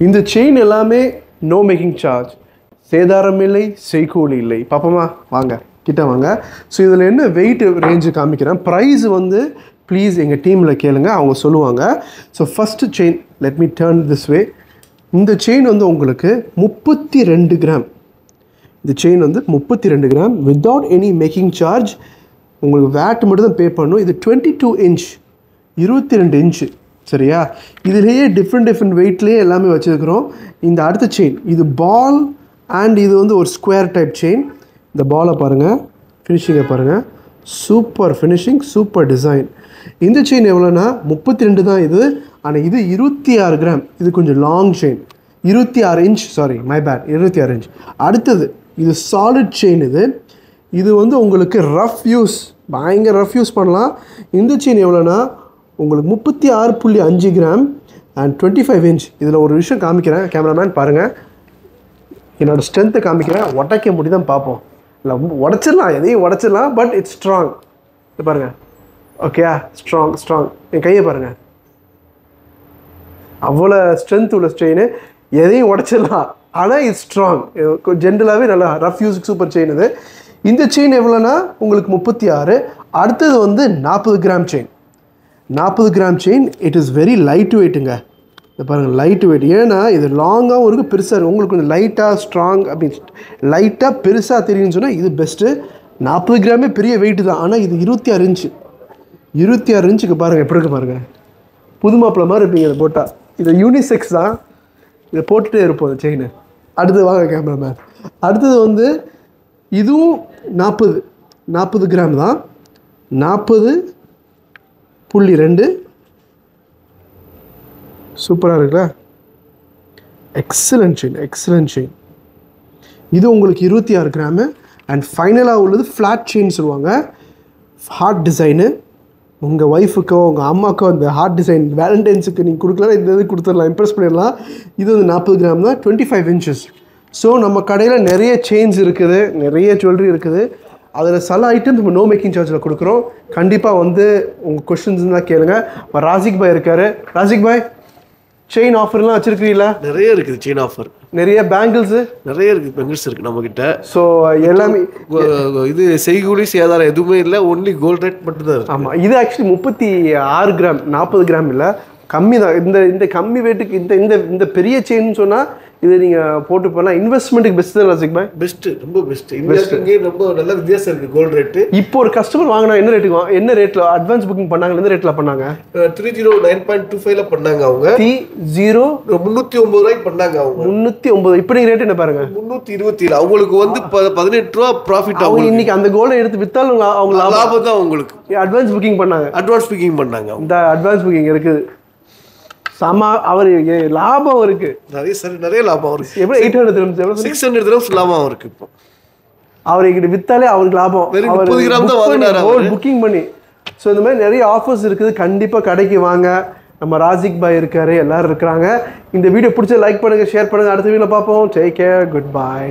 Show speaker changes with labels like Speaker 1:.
Speaker 1: இந்த செயின் எல்லாமே no making charge, சேதாரம் இல்லை, செய்கூலி இல்லை. பாப்போமா, வாங்க கிட்ட வாங்க. ஸோ இதில் என்ன வெயிட் ரேஞ்சு காமிக்கிறேன். ப்ரைஸ் வந்து ப்ளீஸ் எங்கள் டீமில் கேளுங்க, அவங்க சொல்லுவாங்க. So first chain, let me turn this way. இந்த செயின் வந்து உங்களுக்கு 32 கிராம். இந்த செயின் வந்து 32 gram without any making charge. உங்களுக்கு வேட் மட்டும் தான் பே பண்ணணும். இது 22 இன்ச், 22 இன்ச்சு, சரியா? இதுலேயே டிஃப்ரெண்ட் வெயிட்லேயே எல்லாமே வச்சுருக்கிறோம். இந்த அடுத்த செயின் இது பால் அண்ட் இது வந்து ஒரு ஸ்கொயர் டைப் செயின். இந்த பாலை பாருங்கள், ஃபினிஷிங்கை பாருங்கள், சூப்பர் ஃபினிஷிங், சூப்பர் டிசைன். இந்த செயின் எவ்வளோனா 32 தான் இது. ஆனால் இது 26 கிராம். இது கொஞ்சம் long chain, 26 inch, sorry my bad, 26 inch. அடுத்தது இது சாலிட் செயின். இது வந்து உங்களுக்கு ரஃப் யூஸ், பயங்கர ரஃப் யூஸ் பண்ணலாம். இந்த செயின் எவ்வளோனா உங்களுக்கு 36.5 கிராம் அண்ட் 25 இன்ச். இதில் ஒரு விஷயம் காமிக்கிறேன், கேமராமேன் பாருங்கள், என்னோடய ஸ்ட்ரென்த்தை காமிக்கிறேன். உடைக்க முடியுதான் பார்ப்போம். இல்லை உடச்சிடலாம், எதையும் உடச்சிடலாம், பட் இட்ஸ் ஸ்ட்ராங். இது பாருங்கள், ஓகேயா? ஸ்ட்ராங். என் கையை பாருங்கள், அவ்வளோ ஸ்ட்ரென்த் உள்ள செயின், எதையும் உடச்சிடலாம். ஆனால் இட்ஸ் ஸ்ட்ராங். ஜென்ரலாகவே நல்லா ரஃப் யூஸுக்கு சூப்பர் செயின் இது. இந்த செயின் எவ்வளோனா உங்களுக்கு 36. அடுத்தது வந்து 40 gram chain. 40 gram chain. It is very light வெயிட்டுங்க. இதை பாருங்கள், லைட் வெயிட். ஏன்னா இது லாங்காகவும் இருக்குது, பெருசாக இருக்குது. உங்களுக்கு கொஞ்சம் லைட்டாக ஸ்ட்ராங் அப்படின்னு லைட்டாக பெருசாக தெரியும்னு சொன்னால் இது பெஸ்ட்டு. 40 கிராமே பெரிய வெயிட்டு தான். ஆனால் இது 26 இன்ச்சு. 26 இன்ச்சுக்கு பாருங்கள் எப்படி இருக்குது பாருங்கள். புது மாப்பிள்ள மாதிரி இருப்பீங்க இதை போட்டால். இது யூனிசெக்ஸ் தான், இதை போட்டுகிட்டே இருப்போம் இந்த செயின். அடுத்தது வாங்க கேமராமேன். அடுத்தது வந்து இதுவும் 40 கிராம் தான். 40.2. சூப்பராக இருக்குல்ல? Excellent chain. இது உங்களுக்கு 26 கிராமு. அண்ட் ஃபைனலாக உள்ளது ஃப்ளாட் செயின் சொல்லுவாங்க. Heart design. உங்கள் ஒய்ஃபுக்கோ உங்கள் அம்மாக்கோ இந்த ஹார்ட் டிசைன் வேலண்டைன்ஸுக்கு நீங்கள் கொடுக்கலாம், இந்த இது கொடுத்துடலாம், இம்ப்ரெஸ் பண்ணிடலாம். இது வந்து 40 கிராம் தான், 25 இன்ச்சஸ். ஸோ நம்ம கடையில் நிறைய செயின்ஸ் இருக்குது, நிறைய ஜுவல்லரி இருக்குது. அதில் சில ஐட்டம் நம்ம நோ மேக்கிங் சார்ஜில் கொடுக்குறோம். கண்டிப்பாக வந்து உங்கள் கொஷின்ஸ் தான் கேளுங்க. ராசிக் பாய் இருக்கார். ராசிக் பாய், செயின் ஆஃபர்லாம் வச்சுருக்கீங்களா?
Speaker 2: நிறைய இருக்குது செயின் ஆஃபர்,
Speaker 1: நிறைய பேங்கிள்ஸு
Speaker 2: நிறைய இருக்குது, பெங்கிள்ஸ் இருக்குது நம்மக்கிட்ட.
Speaker 1: ஸோ எல்லாமே
Speaker 2: இது செய்கூலி சேதாரம் எதுவுமே இல்லை, ஒன்லி கோல்ட் ரேட் மட்டும்தான் இருக்குது.
Speaker 1: ஆமாம், இது ஆக்சுவலி 36 கிராம், 40 கிராம் இல்லை, கம்மி தான். இந்த கம்மி வெயிட்டுக்கு இந்த பெரிய செயின்னு சொன்னால் இது நீங்கள் போட்டு போனால் இன்வெஸ்ட்மெண்ட்டுக்கு பெஸ்ட் தான் ராசிக் பாய்.
Speaker 2: பெஸ்ட்டு, ரொம்ப பெஸ்ட்டு. இங்கே ரொம்ப நல்ல வித்தியாசம் இருக்குது கோல்டு ரேட்டு.
Speaker 1: இப்போ ஒரு கஸ்டமர் வாங்கினா என்ன ரேட்டுக்கு, என்ன ரேட்டில் அட்வான்ஸ் புக்கிங் பண்ணாங்க, எந்த ரேட்டில் பண்ணாங்க?
Speaker 2: 309.25 பண்ணாங்க அவங்க.
Speaker 1: 309
Speaker 2: ரூபாய்க்கு பண்ணாங்க அவங்க.
Speaker 1: 309. இப்போ நீங்கள் ரேட் என்ன பாருங்க,
Speaker 2: 327. அவங்களுக்கு வந்து 18 ரூபா ப்ராஃபிட்.
Speaker 1: அவங்க இன்னைக்கு அந்த கோல்டை எடுத்து வித்தாலும் அவங்க
Speaker 2: லாபம் தான் அவங்களுக்கு.
Speaker 1: அட்வான்ஸ் புக்கிங் பண்ணாங்க.
Speaker 2: இந்த
Speaker 1: அட்வான்ஸ் புக்கிங் இருக்குது. அவர் லாபம் இருக்கு,
Speaker 2: நிறைய லாபம் இருக்கு.
Speaker 1: எப்படி 800 dirhams,
Speaker 2: 600 dirhams லாபம் இருக்கு. இப்போ
Speaker 1: அவர் எங்கிட்ட வித்தாலே அவருக்கு லாபம்.
Speaker 2: 30 கிராம் தான் வாங்கினாரு
Speaker 1: புக்கிங் பண்ணி. ஸோ இந்த மாதிரி நிறைய ஆஃபர்ஸ் இருக்குது. கண்டிப்பாக கடைக்கு வாங்க. நம்ம ராசிக் பாய் இருக்காரு, எல்லாரும் இருக்கிறாங்க. இந்த வீடியோ பிடிச்ச லைக் பண்ணுங்க, ஷேர் பண்ணுங்க. அடுத்த வீடியோவில் பார்ப்போம். Take care, good bye.